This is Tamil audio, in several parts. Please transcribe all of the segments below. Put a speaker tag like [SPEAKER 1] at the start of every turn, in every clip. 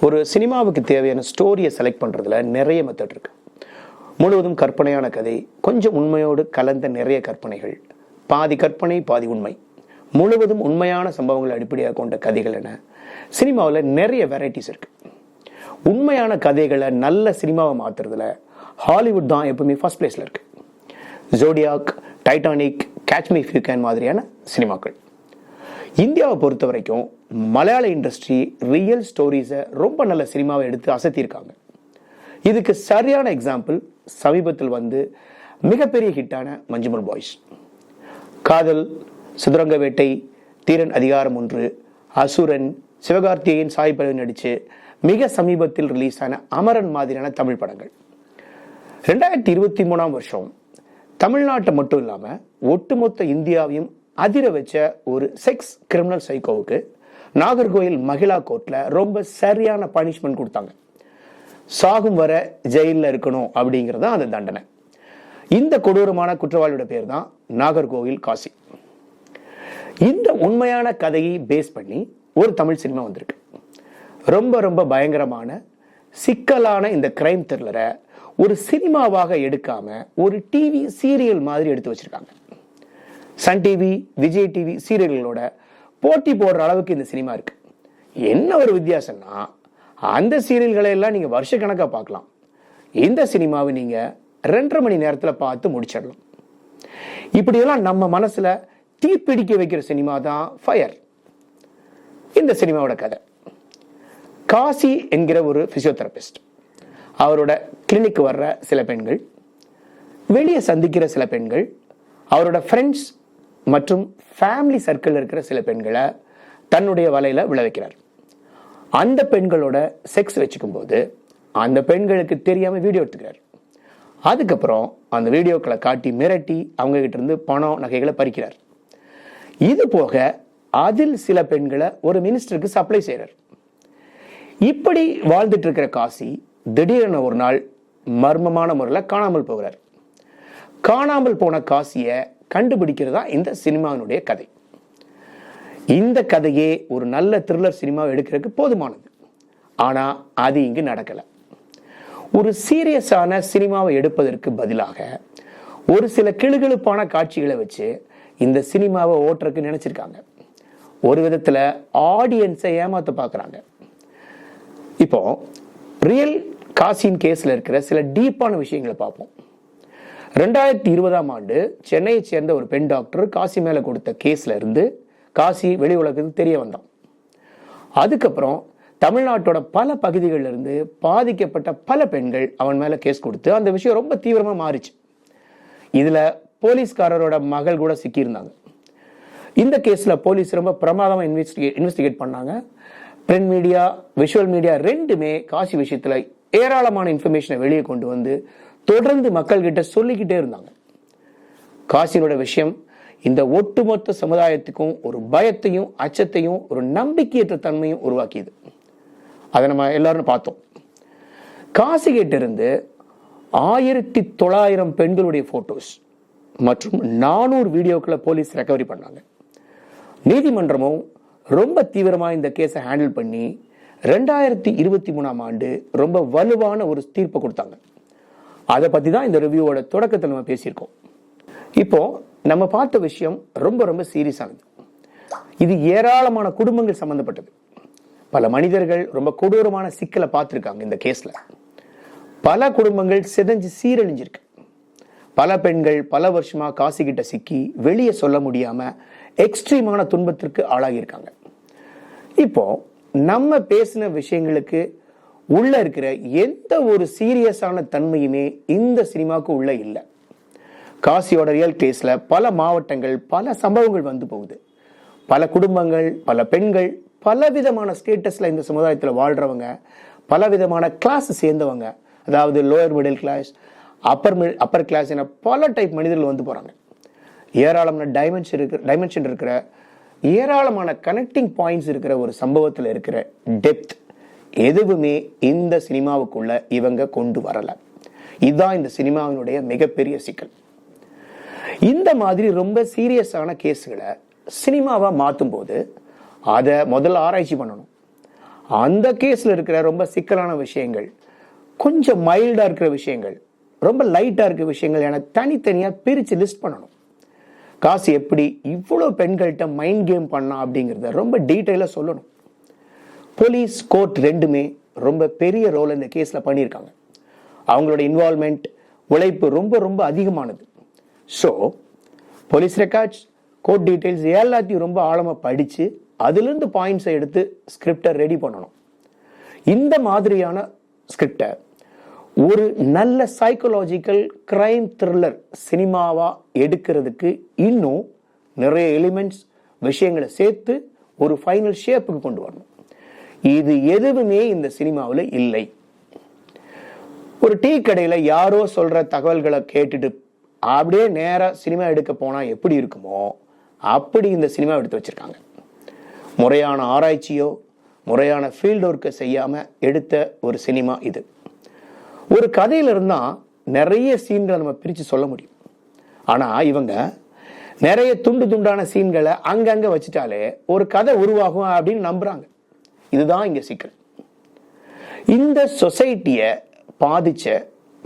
[SPEAKER 1] ஒரு சினிமாவுக்கு தேவையான ஸ்டோரியை செலக்ட் பண்ணுறதுல நிறைய மெத்தட் இருக்கு. முழுவதும் கற்பனையான கதை, கொஞ்சம் உண்மையோடு கலந்த நிறைய கற்பனைகள், பாதி கற்பனை பாதி உண்மை, முழுவதும் உண்மையான சம்பவங்களை அடிப்படையாக கொண்ட கதைகள் என சினிமாவில் நிறைய வெரைட்டிஸ் இருக்கு. உண்மையான கதைகளை நல்ல சினிமாவை மாற்றுறதுல ஹாலிவுட் தான் எப்பவுமே ஃபர்ஸ்ட் பிளேஸில் இருக்கு. Zodiac, Titanic, catch me if you can மாதிரியான சினிமாக்கள். இந்தியாவை பொறுத்த வரைக்கும் மலையாள இண்டஸ்ட்ரி ரியல் ஸ்டோரிஸை ரொம்ப நல்ல சினிமாவை எடுத்து அசத்தியிருக்காங்க. இதுக்கு சரியான எக்ஸாம்பிள் சமீபத்தில் வந்து மிகப்பெரிய ஹிட்டான மஞ்சுமல் பாய்ஸ். காதல், சுதரங்க வேட்டை, தீரன் அதிகாரம் 1, அசுரன், சிவகார்த்திகேயன், சாய் பல்லவி நடிச்சு மிக சமீபத்தில் ரிலீஸ் ஆன அமரன் மாதிரியான தமிழ் படங்கள். 2023ஆம் வருஷம் தமிழ்நாட்டை மட்டும் இல்லாம ஒட்டுமொத்த இந்தியாவையும் அதிர வச்ச ஒரு செக்ஸ் கிரிமினல் சைக்கோவுக்கு நாகர்கோயில் மகிழா கோர்ட்ல ரொம்ப சரியான பனிஷ்மெண்ட் கொடுத்தாங்க. சாகும் வர ஜெயிலில் இருக்கணும் அப்படிங்கிறது அந்த தண்டனை. இந்த கொடூரமான குற்றவாளியோட பேர் தான் நாகர்கோவில் காசி. இந்த உண்மையான கதையை பேஸ் பண்ணி ஒரு தமிழ் சினிமா வந்திருக்கு. ரொம்ப ரொம்ப பயங்கரமான சிக்கலான இந்த கிரைம் த்ரில்லரை ஒரு சினிமாவாக எடுக்காம ஒரு டிவி சீரியல் மாதிரி எடுத்து வச்சிருக்காங்க. சன் டிவி, விஜய் டிவி சீரியல்களோட போட்டி போடுற அளவுக்கு இந்த சினிமா இருக்கு. என்ன ஒரு வித்தியாசம்னா, அந்த சீரியல்களை எல்லாம் நீங்க வருஷ கணக்கா பார்க்கலாம். இந்த சினிமாவை நீங்க 2.5 மணி நேரத்தில் பார்த்து முடிச்சிடலாம். இப்படியெல்லாம் நம்ம மனசுல தீப்பிடிக்க வைக்கிற சினிமா தான் ஃபயர். இந்த சினிமாவோட கதை, காசி என்கிற ஒரு பிசியோதெரபிஸ்ட், அவரோட கிளினிக் வர்ற சில பெண்கள், வெளியே சந்திக்கிற சில பெண்கள், அவரோட ஃப்ரெண்ட்ஸ் மற்றும் ஃபேமிலி சர்க்கிள் இருக்கிற சில பெண்களை தன்னுடைய வலையில விளைவிக்கிறார். அந்த பெண்களோட செக்ஸ் வச்சுக்கும் போது அந்த பெண்களுக்கு தெரியாம வீடியோ எடுத்துக்கிறார். அதுக்கப்புறம் அந்த வீடியோக்களை காட்டி மிரட்டி அவங்க கிட்ட இருந்து பணம், நகைகளை பறிக்கிறார். இது போக அதில் சில பெண்களை ஒரு மினிஸ்டருக்கு சப்ளை செய்யறார். இப்படி வாழ்ந்துட்டு இருக்கிற காசி திடீரென ஒரு நாள் மர்மமான முறையில் காணாமல் போகிறார். காணாமல் போன காசியை கண்டுபிடிக்கிறதா இந்த சினிமாவினுடைய கதை. இந்த கதையே ஒரு நல்ல த்ரில்லர் சினிமாவை எடுக்கிறதுக்கு போதுமானது. ஆனா அது இங்கு நடக்கல. ஒரு சீரியஸான சினிமாவை எடுப்பதற்கு பதிலாக ஒரு சில கிளுகிளுப்பான காட்சிகளை வச்சு இந்த சினிமாவை ஓட்டுறதுக்கு நினைச்சிருக்காங்க. ஒரு விதத்துல ஆடியன்ஸை ஏமாத்த பார்க்கறாங்க. இப்போ ரியல் காசின் கேஸ்ல இருக்கிற சில டீப்பான விஷயங்களை பார்ப்போம். 2020ஆம் ஆண்டு சென்னையை சேர்ந்த ஒரு பெண் டாக்டர் காசி மேல கொடுத்த கேஸ்ல இருந்து காசி வெளி உலகத்துக்கு தெரிய வந்தான். அதுக்கப்புறம் தமிழ்நாட்டோட பல பகுதிகளில் இருந்து பாதிக்கப்பட்ட பல பெண்கள் அவன் மேல கேஸ் கொடுத்து அந்த விஷயம் ரொம்ப தீவிரமா மாறிச்சு. இதுல போலீஸ்காரரோட மகள் கூட சிக்கியிருந்தாங்க. இந்த கேஸ்ல போலீஸ் ரொம்ப பிரமாதமா இன்வெஸ்டிகேட் பண்ணாங்க. பிரிண்ட் மீடியா, விஷுவல் மீடியா ரெண்டுமே காசி விஷயத்துல ஏராளமான இன்ஃபர்மேஷனை வெளியே கொண்டு வந்து தொடர்ந்து மக்கள் கிட்ட சொல்லிக்கிட்டே இருந்தாங்க. காசியோட விஷயம் இந்த ஒட்டுமொத்த சமுதாயத்துக்கும் ஒரு பயத்தையும் அச்சத்தையும் ஒரு நம்பிக்கையற்ற தன்மையும் உருவாக்கியது. அதை நம்ம எல்லாரும் பார்த்தோம். காசி கிட்ட இருந்து 1900 பெண்களுடைய போட்டோஸ் மற்றும் 400 வீடியோக்களை போலீஸ் ரெக்கவரி பண்ணாங்க. நீதிமன்றமும் ரொம்ப தீவிரமா இந்த கேஸை ஹேண்டில் பண்ணி 2023ஆம் ஆண்டு ரொம்ப வலுவான ஒரு தீர்ப்பை கொடுத்தாங்க. அதை பத்தி தான் இந்த ரிவ்யூவோட தொடக்கத்தில் நம்ம பேசியிருக்கோம். இப்போ நம்ம பார்த்த விஷயம் ரொம்ப ரொம்ப சீரியஸானது. இது ஏராளமான குடும்பங்கள் சம்பந்தப்பட்டது. பல மனிதர்கள் ரொம்ப கொடூரமான சிக்கலை பார்த்திருக்காங்க இந்த கேஸ்ல. பல குடும்பங்கள் சிதைஞ்சு சீரழிஞ்சிருக்கு. பல பெண்கள் பல வருஷமா காசி கிட்ட சிக்கி வெளியே சொல்ல முடியாம எக்ஸ்ட்ரீமான துன்பத்திற்கு ஆளாகியிருக்காங்க. இப்போ நம்ம பேசின விஷயங்களுக்கு உள்ள இருக்கிற எந்த ஒரு சீரியஸான தன்மையுமே இந்த சினிமாவுக்கு உள்ள இல்லை. காசியோட ரியல் கேஸ்ல பல மாவட்டங்கள், பல சம்பவங்கள் வந்து போகுது. பல குடும்பங்கள், பல பெண்கள், பல விதமான ஸ்டேட்டஸ்ல இந்த சமுதாயத்தில் வாழ்றவங்க, பல விதமான கிளாஸ் சேர்ந்தவங்க, அதாவது lower middle class, upper class என பல டைப் மனிதர்கள் வந்து போறாங்க. ஏராளமான டைமென்ஷன் இருக்கிற, ஏராளமான கனெக்டிங் பாயிண்ட்ஸ் இருக்கிற ஒரு சம்பவத்தில் இருக்கிற டெப்த் எதுவுமே இந்த சினிமாவுக்குள்ள இவங்க கொண்டு வரல. இதுதான் இந்த சினிமாவினுடைய மிகப்பெரிய சிக்கல். இந்த மாதிரி ரொம்ப சீரியஸான கேஸ்களை சினிமாவா மாற்றும் போது அதை முதல்ல ஆராய்ச்சி பண்ணணும். அந்த கேஸ்ல இருக்கிற ரொம்ப சிக்கலான விஷயங்கள், கொஞ்சம் மைல்டா இருக்கிற விஷயங்கள், ரொம்ப லைட்டா இருக்கிற விஷயங்கள் என தனித்தனியா பிரிச்சு லிஸ்ட் பண்ணணும். காசி எப்படி இவ்வளவு பெண்கள்கிட்ட மைண்ட் கேம் பண்ணா அப்படிங்கிறத ரொம்ப டீட்டெயிலா சொல்லணும். போலீஸ், கோர்ட் ரெண்டுமே ரொம்ப பெரிய ரோல் இந்த கேஸ்ல பண்ணியிருக்காங்க. அவங்களோட இன்வால்மெண்ட், உழைப்பு ரொம்ப ரொம்ப அதிகமானது. So police records, court details எல்லாத்தையும் ரொம்ப ஆழமா படிச்சு அதிலிருந்து பாயிண்ட்ஸை எடுத்து ஸ்கிரிப்டை ரெடி பண்ணணும். இந்த மாதிரியான ஸ்கிரிப்டை ஒரு நல்ல சைக்கோலாஜிக்கல் கிரைம் த்ரில்லர் சினிமாவா எடுக்கிறதுக்கு இன்னும் நிறைய எலிமெண்ட்ஸ், விஷயங்களை சேர்த்து ஒரு ஃபைனல் ஷேப்புக்கு கொண்டு வரணும். இது எதுவுமே இந்த சினிமாவில் இல்லை. ஒரு டீ கடையில் யாரோ சொல்ற தகவல்களை கேட்டுட்டு அப்படியே நேரா சினிமா எடுக்க போனா எப்படி இருக்குமோ அப்படி இந்த சினிமா எடுத்து வச்சிருக்காங்க. முறையான ஆராய்ச்சியோ முறையான ஃபீல்ட் ஒர்க்கை செய்யாம எடுத்த ஒரு சினிமா இது. ஒரு கதையில இருந்தா நிறைய சீன்களை நம்ம பிரிச்சு சொல்ல முடியும். ஆனா இவங்க நிறைய துண்டு துண்டான சீன்களை அங்கங்க வச்சுட்டாலே ஒரு கதை உருவாகும் அப்படின்னு நம்புறாங்க. இதுதான் இங்க சிக்கல். இந்த சொசைட்டிய பாதிச்ச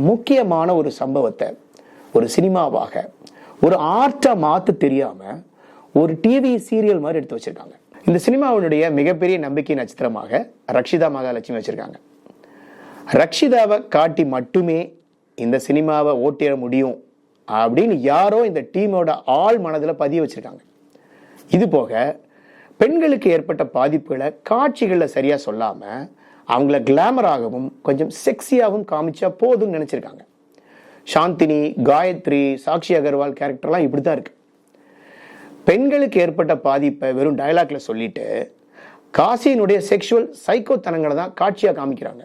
[SPEAKER 1] முக்கியமான ஒரு சம்பவத்தை ஒரு சினிமாவாக, ஒரு ஆர்ட்டா மாத்த தெரியாம ஒரு டிவி சீரியல் மாதிரி எடுத்து வச்சிருக்காங்க. இந்த சினிமாவுடைய மிகப்பெரிய நம்பிக்கை நட்சத்திரமாக ரக்ஷிதா மகாலட்சுமி வச்சிருக்காங்க. ரக்ஷிதாவை காட்டி மட்டுமே இந்த சினிமாவை ஓட்டிட முடியும் அப்படின்னு யாரோ இந்த டீமோட ஆள் மனதில் பதிய வச்சிருக்காங்க. இது போக பெண்களுக்கு ஏற்பட்ட பாதிப்புகளை காட்சிகளில் சரியா சொல்லாம அவங்கள கிளாமராகவும் கொஞ்சம் செக்ஸியாகவும் காமிச்சா போதும்னு நினைச்சிருக்காங்க. சாந்தினி, காயத்ரி, சாக்ஷி அகர்வால் கேரக்டர்லாம் இப்படிதான் இருக்கு. பெண்களுக்கு ஏற்பட்ட பாதிப்பை வெறும் டயலாக்ல சொல்லிட்டு காசியினுடைய செக்ஷுவல் சைக்கோத்தனங்களை தான் காட்சியா காமிக்கிறாங்க.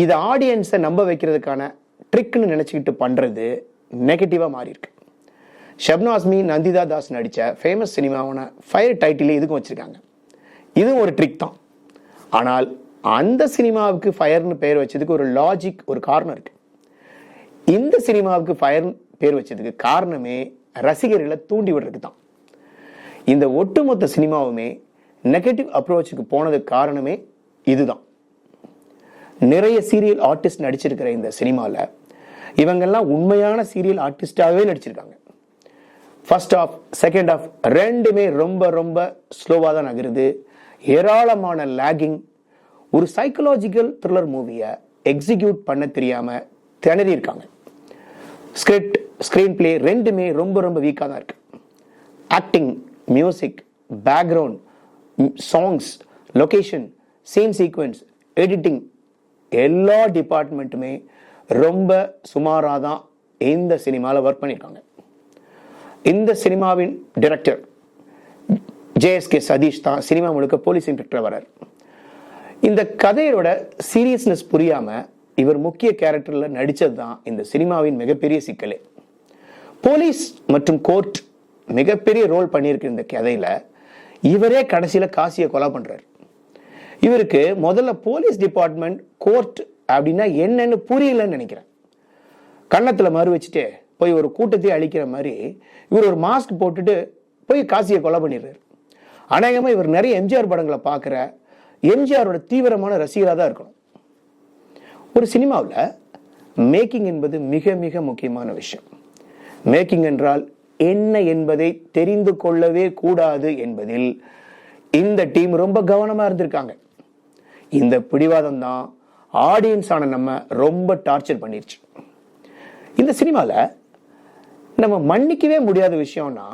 [SPEAKER 1] இது ஆடியன்ஸை நம்ப வைக்கிறதுக்கான ட்ரிக்னு நினைச்சுக்கிட்டு பண்றது நெகட்டிவா மாறி இருக்கு. ஷப்னாஸ்மி, நந்திதா தாஸ் நடிச்ச ஃபேமஸ் சினிமாவான ஃபயர் டைட்டில் இதுக்கும் வச்சிருக்காங்க. இதுவும் ஒரு ட்ரிக் தான். ஆனால் அந்த சினிமாவுக்கு ஃபயர்னு பேர் வச்சதுக்கு ஒரு லாஜிக், ஒரு காரணம் இருக்கு. இந்த சினிமாவுக்கு ஃபயர் பேர் வச்சதுக்கு காரணமே ரசிகர்களை தூண்டி விடுறதுக்கு தான். இந்த ஒட்டுமொத்த சினிமாவுமே நெகட்டிவ் அப்ரோச்சுக்கு போனதுக்கு காரணமே இதுதான். நிறைய சீரியல் ஆர்டிஸ்ட் நடிச்சிருக்கிற இந்த சினிமாவில் இவங்கெல்லாம் உண்மையான சீரியல் ஆர்டிஸ்டாகவே நடிச்சிருக்காங்க. ஃபர்ஸ்ட் ஆஃப், செகண்ட் ஆஃப் ரெண்டுமே ரொம்ப ரொம்ப ஸ்லோவாக தான் நகருது. ஏராளமான லேகிங். ஒரு சைக்கலாஜிக்கல் த்ரில்லர் மூவியை எக்ஸிக்யூட் பண்ண தெரியாம திணறி இருக்காங்க. ஸ்கிரிப்ட், ஸ்கிரீன் பிளே ரெண்டுமே ரொம்ப ரொம்ப வீக்காக தான் இருக்கு. Acting, music, background, songs, location, scene sequence, editing எல்லா டிபார்ட்மெண்ட்டுமே ரொம்ப சுமாராக தான் இந்த சினிமாவில் ஒர்க் பண்ணியிருக்காங்க. இந்த சினிமாவின் டைரக்டர் JSK சதீஷ் தான் சினிமா முழுக்க போலீஸ் இன்ஸ்பெக்டர் வரார். இந்த கதையோட சீரியஸ்னஸ் புரியாம இவர் முக்கிய கேரக்டர்ல நடிச்சது தான் இந்த சினிமாவின் மிகப்பெரிய சிக்கலே. போலீஸ் மற்றும் கோர்ட் மிகப்பெரிய ரோல் பண்ணியிருக்கு இந்த கதையில. இவரே கடைசியில காசியை கொலை பண்றாரு. இவருக்கு முதல்ல போலீஸ் டிபார்ட்மெண்ட், கோர்ட் அப்படின்னா என்னன்னு புரியலன்னு நினைக்கிறேன். கன்னத்துல மறு வச்சுட்டு போய் ஒரு கூட்டத்தை அழிக்கிற மாதிரி இவர் ஒரு மாஸ்க் போட்டுட்டு போய் காசியை கொலை பண்ணிடுறாரு. அநேகமா இவர் நிறைய எம்ஜிஆர் படங்களை பார்க்குற எம்ஜிஆரோட தீவிரமான ரசிகராக தான் இருக்கணும். ஒரு சினிமாவில் மேக்கிங் என்பது மிக மிக முக்கியமான விஷயம். மேக்கிங் என்றால் என்ன என்பதை தெரிந்து கொள்ளவே கூடாது என்பதில் இந்த டீம் ரொம்ப கவனமா இருந்திருக்காங்க. இந்த பிடிவாதம் தான் ஆடியன்ஸ் ஆன நம்ம ரொம்ப டார்ச்சர் பண்ணிருச்சு. இந்த சினிமாவில் நம்ம மன்னிக்கவே முடியாத விஷயம்னா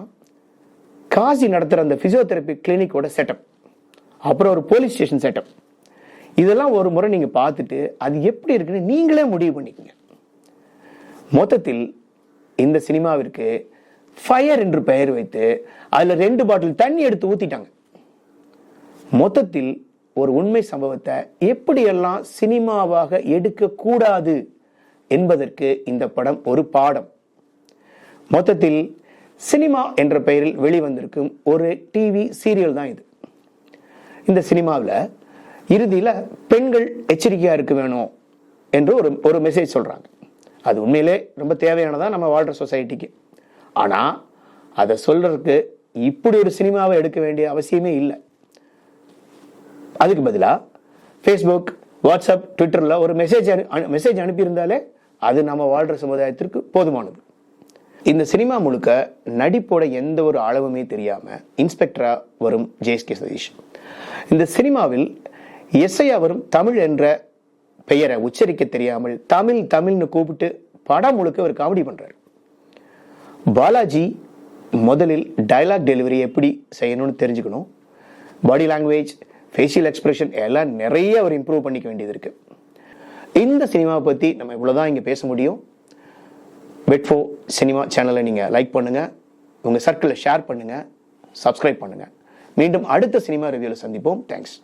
[SPEAKER 1] காசி நடத்துகிற அந்த பிசியோதெரப்பி கிளினிக்கோட செட்டப், அப்புறம் ஒரு போலீஸ் ஸ்டேஷன் செட்டப், இதெல்லாம் ஒரு முறை நீங்கள் பார்த்துட்டு அது எப்படி இருக்குன்னு நீங்களே முடிவு பண்ணிக்கங்க. மொத்தத்தில் இந்த சினிமாவிற்கு ஃபயர் என்று பெயர் வைத்து அதில் 2 பாட்டில் தண்ணி எடுத்து ஊற்றிட்டாங்க. மொத்தத்தில் ஒரு உண்மை சம்பவத்தை எப்படியெல்லாம் சினிமாவாக எடுக்கக்கூடாது என்பதற்கு இந்த படம் ஒரு பாடம். மொத்தத்தில் சினிமா என்ற பெயரில் வெளிவந்திருக்கும் ஒரு டிவி சீரியல் தான் இது. இந்த சினிமாவில் இறுதியில் பெண்கள் எச்சரிக்கையாக இருக்க வேணும் என்று ஒரு மெசேஜ் சொல்கிறாங்க. அது உண்மையிலே ரொம்ப தேவையானதான் நம்ம வாழ்கிற சொசைட்டிக்கு. ஆனால் அதை சொல்றதுக்கு இப்படி ஒரு சினிமாவை எடுக்க வேண்டிய அவசியமே இல்லை. அதுக்கு பதிலாக ஃபேஸ்புக், வாட்ஸ்அப், ட்விட்டரில் ஒரு மெசேஜ் அனுப்பியிருந்தாலே அது நம்ம வாழ்கிற சமுதாயத்திற்கு போதுமானது. இந்த சினிமா முழுக்க நடிப்போட எந்த ஒரு அளவுமே தெரியாமல் இன்ஸ்பெக்டராக வரும் ஜே.எஸ்.கே. சதீஷ். இந்த சினிமாவில் எஸ்ஐயா வரும் தமிழ் என்ற பெயரை உச்சரிக்க தெரியாமல் தமிழ்னு கூப்பிட்டு படம் முழுக்க ஒரு காமெடி பண்றாரு. பாலாஜி முதலில் டயலாக் டெலிவரி எப்படி செய்யணும்னு தெரிஞ்சுக்கணும். பாடி லாங்குவேஜ், ஃபேஷியல் எக்ஸ்பிரஷன் எல்லாம் நிறைய அவர் இம்ப்ரூவ் பண்ணிக்க வேண்டியது இருக்கு. இந்த சினிமாவை பற்றி நம்ம இவ்வளோதான் இங்கே பேச முடியும். பெட்4 சினிமா சேனலை நீங்கள் லைக் பண்ணுங்கள், உங்கள் சர்க்கிளில் ஷேர் பண்ணுங்கள், சப்ஸ்கிரைப் பண்ணுங்கள். மீண்டும் அடுத்த சினிமா ரிவ்யூவில் சந்திப்போம். தேங்க்ஸ்.